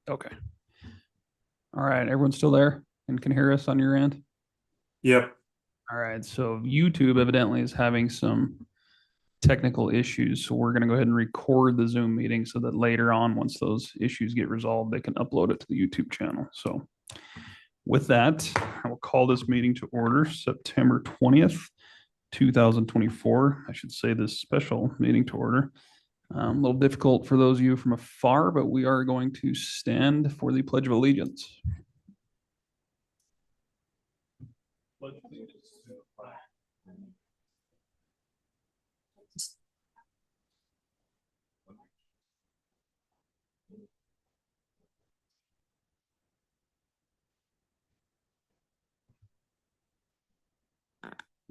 Okay. All right. Everyone's still there and can hear us on your end? Yep. All right. So YouTube evidently is having some technical issues. So we're going to go ahead and record the Zoom meeting so that later on, once those issues get resolved, they can upload it to the YouTube channel. So with that, I will call this meeting to order September 20th, 2024. I should say this special meeting to order. A little difficult for those of you from afar, but we are going to stand for the Pledge of Allegiance. Pledge allegiance to the flag.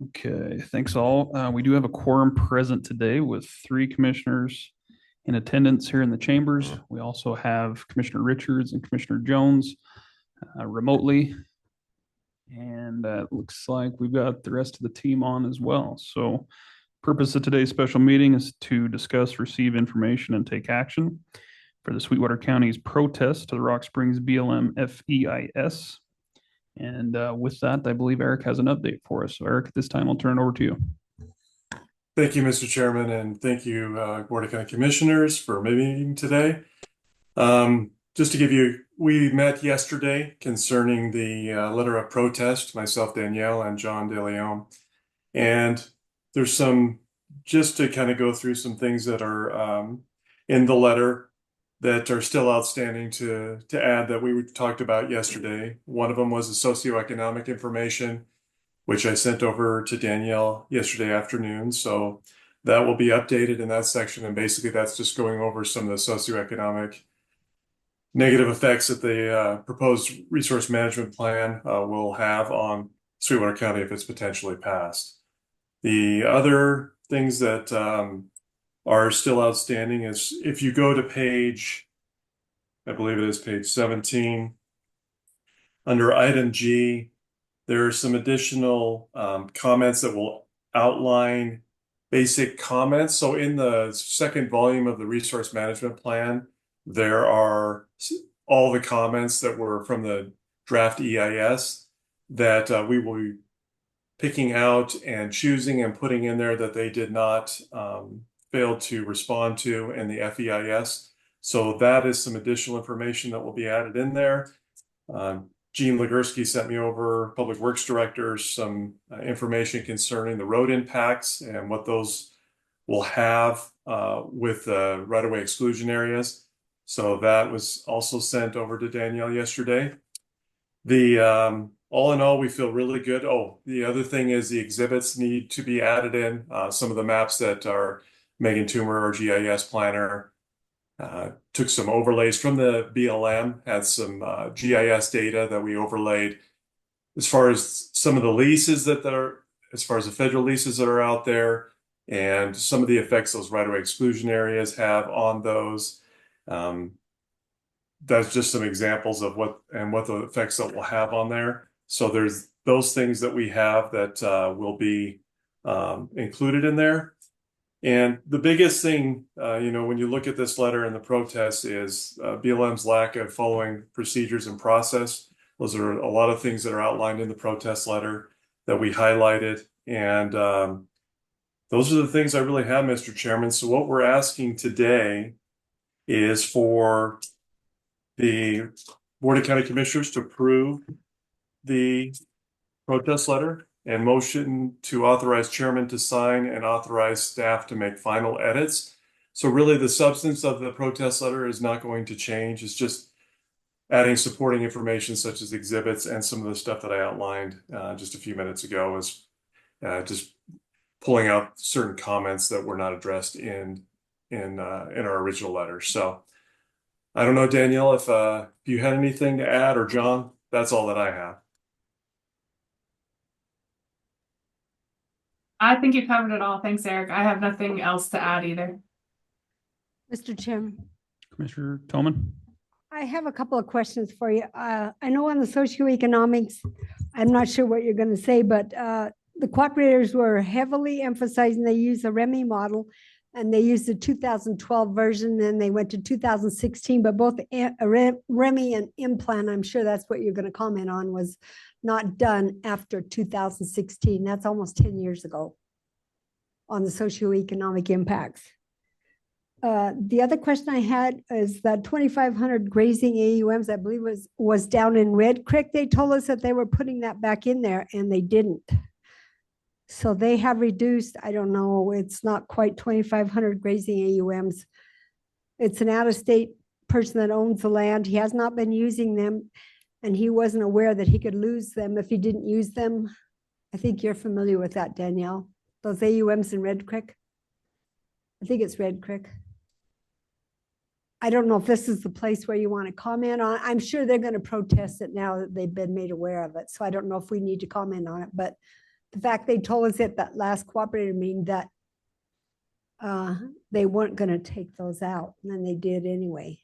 Okay, thanks all. We do have a quorum present today with three commissioners in attendance here in the chambers. We also have Commissioner Richards and Commissioner Jones remotely. And it looks like we've got the rest of the team on as well. So purpose of today's special meeting is to discuss, receive information, and take action for the Sweetwater County's protest to the Rock Springs BLM FEIS. And with that, I believe Eric has an update for us. So Eric, at this time, I'll turn it over to you. Thank you, Mr. Chairman, and thank you, Board of County Commissioners, for meeting today. Just to give you, we met yesterday concerning the letter of protest, myself, Danielle, and John DeLeon. And there's some, just to kind of go through some things that are in the letter that are still outstanding to add that we talked about yesterday. One of them was the socioeconomic information, which I sent over to Danielle yesterday afternoon. So that will be updated in that section. And basically that's just going over some of the socioeconomic negative effects that the proposed resource management plan will have on Sweetwater County if it's potentially passed. The other things that are still outstanding is if you go to page, I believe it is page 17, under item G, there are some additional comments that will outline basic comments. So in the second volume of the resource management plan, there are all the comments that were from the draft EIS that we will be picking out and choosing and putting in there that they did not fail to respond to in the FEIS. So that is some additional information that will be added in there. Gene Legursky sent me over, Public Works Director, some information concerning the road impacts and what those will have with right-of-way exclusion areas. So that was also sent over to Danielle yesterday. The all in all, we feel really good. Oh, the other thing is the exhibits need to be added in. Some of the maps that are Megan Toomer, our GIS planner, took some overlays from the BLM, had some GIS data that we overlaid as far as some of the leases that are, as far as the federal leases that are out there, and some of the effects those right-of-way exclusion areas have on those. That's just some examples of what the effects that we'll have on there. So there's those things that we have that will be included in there. And the biggest thing, when you look at this letter and the protest is BLM's lack of following procedures and process. Those are a lot of things that are outlined in the protest letter that we highlighted. And those are the things I really have, Mr. Chairman. So what we're asking today is for the Board of County Commissioners to approve the protest letter and motion to authorize chairman to sign and authorize staff to make final edits. So really the substance of the protest letter is not going to change. It's just adding supporting information such as exhibits and some of the stuff that I outlined just a few minutes ago is just pulling out certain comments that were not addressed in our original letter. So I don't know, Danielle, if you had anything to add, or John, that's all that I have. I think you covered it all. Thanks, Eric. I have nothing else to add either. Mr. Chairman, Commissioner Toman. I have a couple of questions for you. I know on the socioeconomics, I'm not sure what you're going to say, but the cooperators were heavily emphasizing they use a REMI model And they used the 2012 version, then they went to 2016, but both Remy and Implan, I'm sure that's what you're going to comment on, was not done after 2016. That's almost 10 years ago on the socioeconomic impacts. The other question I had is that 2,500 grazing AUMs, I believe was down in Red Creek. They told us that they were putting that back in there and they didn't. So they have reduced, I don't know, it's not quite 2,500 grazing AUMs. It's an out-of-state person that owns the land. He has not been using them, and he wasn't aware that he could lose them if he didn't use them. I think you're familiar with that, Danielle. Those AUMs in Red Creek. I think it's Red Creek. I don't know if this is the place where you want to comment on. I'm sure they're going to protest it now that they've been made aware of it. So I don't know if we need to comment on it, but the fact they told us at that last cooperative meeting that they weren't going to take those out, and then they did anyway.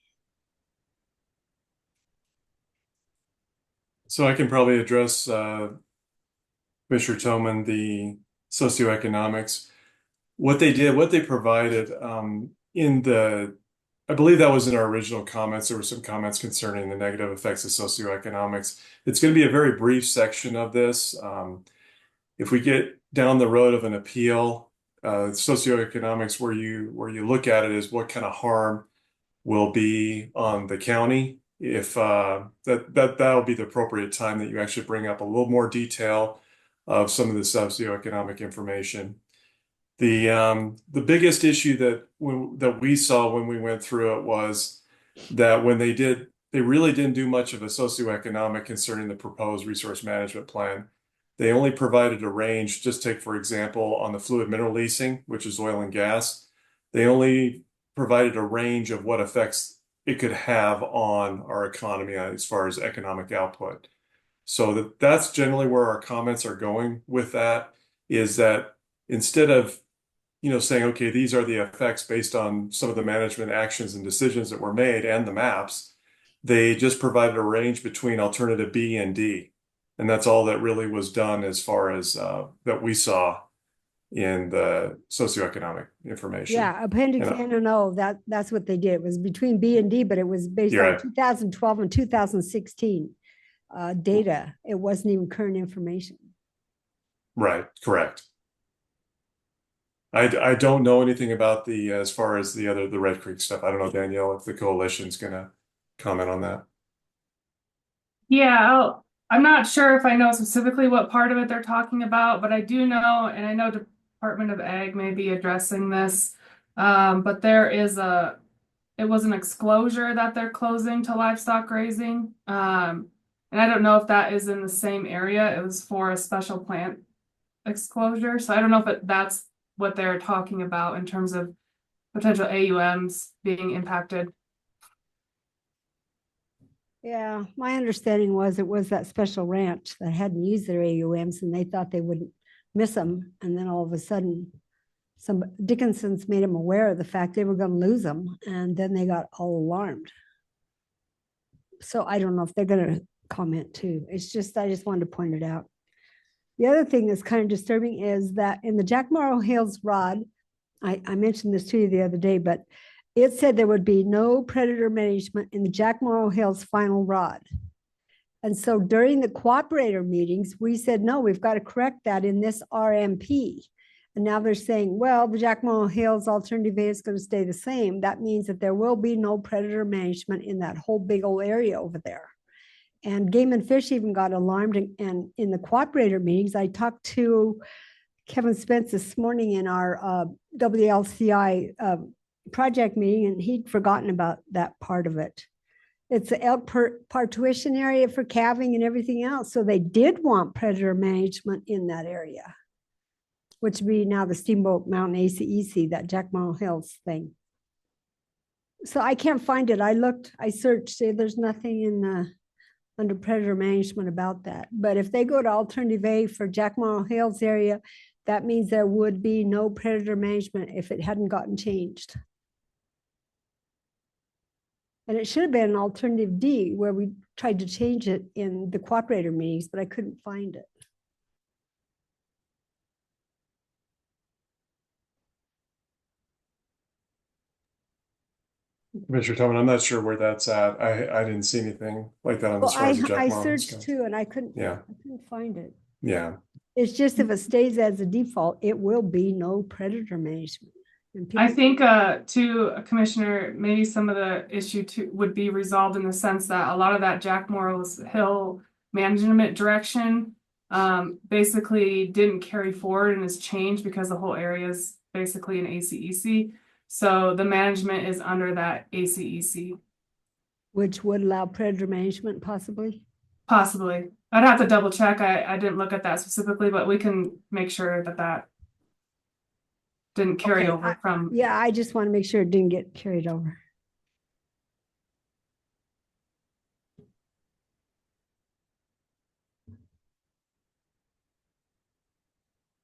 So I can probably address Mr. Toman, the socioeconomics. What they did, what they provided I believe that was in our original comments. There were some comments concerning the negative effects of socioeconomics. It's going to be a very brief section of this. If we get down the road of an appeal, socioeconomics, where you look at it as what kind of harm will be on the county, if that'll be the appropriate time that you actually bring up a little more detail of some of the socioeconomic information. The biggest issue that we saw when we went through it was that when they really didn't do much of a socioeconomic concerning the proposed resource management plan. They only provided a range. Just take, for example, on the fluid mineral leasing, which is oil and gas, they only provided a range of what effects it could have on our economy as far as economic output. So that's generally where our comments are going with that, is that instead of saying, okay, these are the effects based on some of the management actions and decisions that were made and the maps, they just provided a range between alternative B and D. And that's all that really was done as far as that we saw in the socioeconomic information. Yeah, Appendix N and O, that's what they did. It was between B and D, but it was based on 2012 and 2016 data. It wasn't even current information. Right, correct. I don't know anything about as far as the Red Creek stuff. I don't know, Danielle, if the coalition's gonna comment on that. Yeah, I'm not sure if I know specifically what part of it they're talking about, but I do know, and I know Department of Ag may be addressing this, but it was an exclosure that they're closing to livestock grazing. And I don't know if that is in the same area. It was for a special plant exclosure. So I don't know if that's what they're talking about in terms of potential AUMs being impacted. Yeah, my understanding was it was that special ranch that hadn't used their AUMs and they thought they wouldn't miss them. And then all of a sudden, some Dickinson's made them aware of the fact they were going to lose them. And then they got all alarmed. So I don't know if they're going to comment too. I just wanted to point it out. The other thing that's kind of disturbing is that in the Jack Morrow Hills ROD, I mentioned this to you the other day, but it said there would be no predator management in the Jack Morrow Hills final ROD. And so during the cooperator meetings, we said, no, we've got to correct that in this RMP. And now they're saying, well, the Jack Morrow Hills alternative A is going to stay the same. That means that there will be no predator management in that whole big old area over there. And Game and Fish even got alarmed. And in the cooperator meetings, I talked to Kevin Spence this morning in our WLCI project meeting, and he'd forgotten about that part of it. It's the elk parturition area for calving and everything else. So they did want predator management in that area, which would be now the Steamboat Mountain ACEC, that Jack Morrow Hills thing. So I can't find it. I searched, there's nothing in under predator management about that. But if they go to alternative A for Jack Morrow Hills area, that means there would be no predator management if it hadn't gotten changed. And it should have been an alternative D where we tried to change it in the cooperator meetings, but I couldn't find it. Commissioner Tillman, I'm not sure where that's at. I didn't see anything like that on Well, as far as the Jack I Morrow searched discussion. too, and I couldn't Yeah, find it. yeah. It's just if it stays as a default, it will be no predator management. And I people, think to Commissioner, maybe some of the issue too would be resolved in the sense that a lot of that Jack Morrow's Hill management direction basically didn't carry forward and has changed because the whole area is basically an ACEC. So the management is under that ACEC, which would allow predator management possibly. possibly. I'd have to double check. I didn't look at that specifically, but we can make sure that that didn't carry Okay, over from. Yeah, I just want to make sure it didn't get carried over.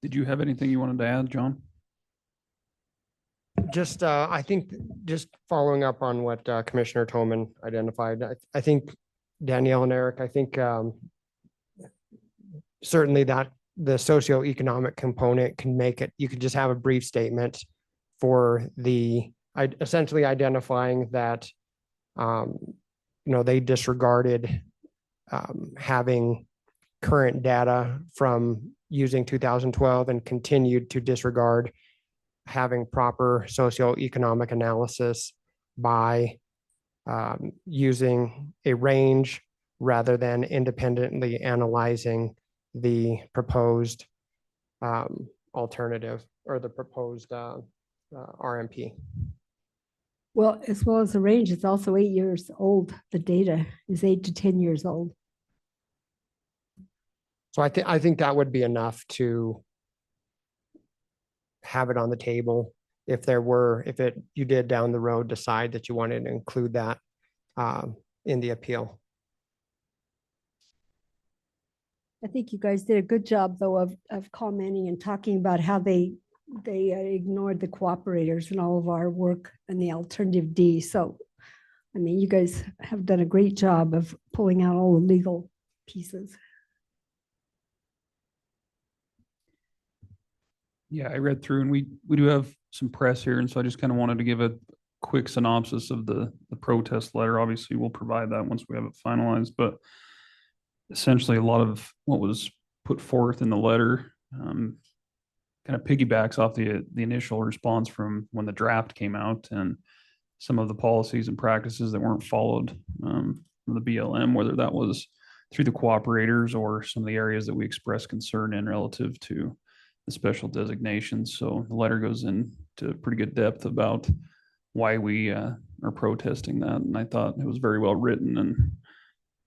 Did you have anything you wanted to add, John? Just, I think, just following up on what Commissioner Toman identified, I think Danielle and Eric, I think certainly that the socioeconomic component can make it, you could just have a brief statement for the, essentially identifying that, they disregarded having current data from using 2012 and continued to disregard having proper socioeconomic analysis by using a range rather than independently analyzing the proposed alternative or the proposed RMP. Well, as well as the range, it's also 8 years old. The data is 8 to 10 years old. So I think that would be enough to have it on the table if you did down the road decide that you wanted to include that in the appeal. I think you guys did a good job though of commenting and talking about how they ignored the cooperators and all of our work and the alternative D. So, I mean, you guys have done a great job of pulling out all the legal pieces. Yeah, I read through and we do have some press here. And so I just kind of wanted to give a quick synopsis of the protest letter. Obviously, we'll provide that once we have it finalized, but essentially a lot of what was put forth in the letter kind of piggybacks off the initial response from when the draft came out and some of the policies and practices that weren't followed from the BLM, whether that was through the cooperators or some of the areas that we expressed concern in relative to the special designations. So the letter goes into pretty good depth about why we are protesting that. And I thought it was very well written and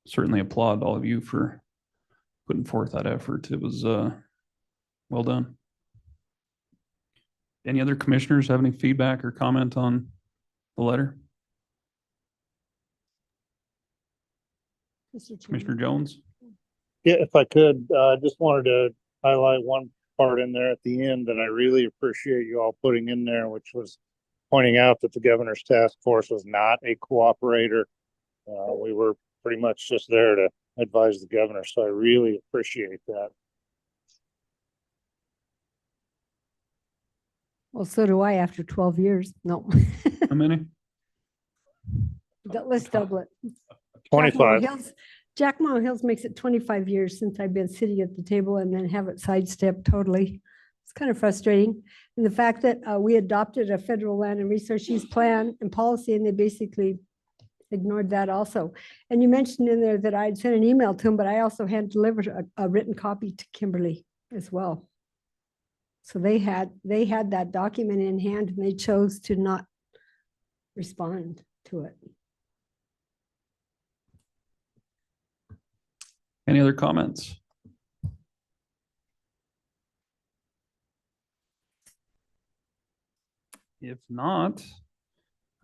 certainly applaud all of you for putting forth that effort. It was well done. Any other commissioners have any feedback or comment on the letter? Commissioner Jones? Yeah, if I could, I just wanted to highlight one part in there at the end that I really appreciate you all putting in there, which was pointing out that the governor's task force was not a cooperator. We were pretty much just there to advise the governor. So I really appreciate that. Well, so do I after 12 years. No. How many? Let's double it. 25. Jack Morrow Hills makes it 25 years since I've been sitting at the table and then have it sidestepped totally. It's kind of frustrating. And the fact that we adopted a federal land and resource use plan and policy, and they basically ignored that also. And you mentioned in there that I'd sent an email to him, but I also had delivered a written copy to Kimberly as well. So they had that document in hand and they chose to not respond to it. Any other comments? If not,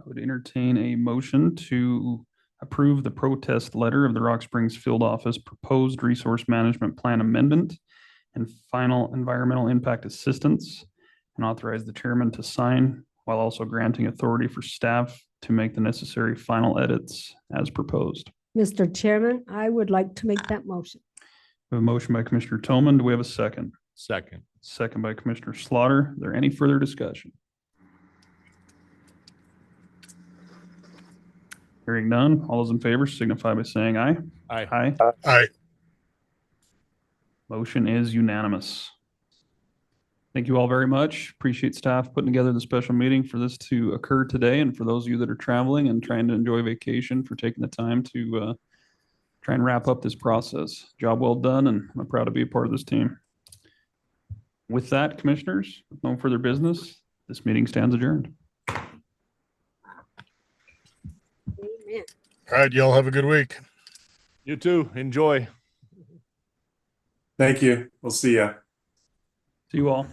I would entertain a motion to approve the protest letter of the Rock Springs Field Office proposed resource management plan amendment and final environmental impact assistance, and authorize the chairman to sign while also granting authority for staff to make the necessary final edits as proposed. Mr. Chairman, I would like to make that motion. We have a motion by Commissioner Toman. Do we have a second? Second. Second by Commissioner Slaughter. Is there any further discussion? Hearing none, all those in favor signify by saying aye. Aye. Aye. Aye. Motion is unanimous. Thank you all very much. Appreciate staff putting together the special meeting for this to occur today, and for those of you that are traveling and trying to enjoy vacation, for taking the time to try and wrap up this process. Job well done, and I'm proud to be a part of this team. With that, commissioners, with no further business, this meeting stands adjourned. Amen. All right, y'all have a good week. You too. Enjoy. Thank you. We'll see ya. See you all.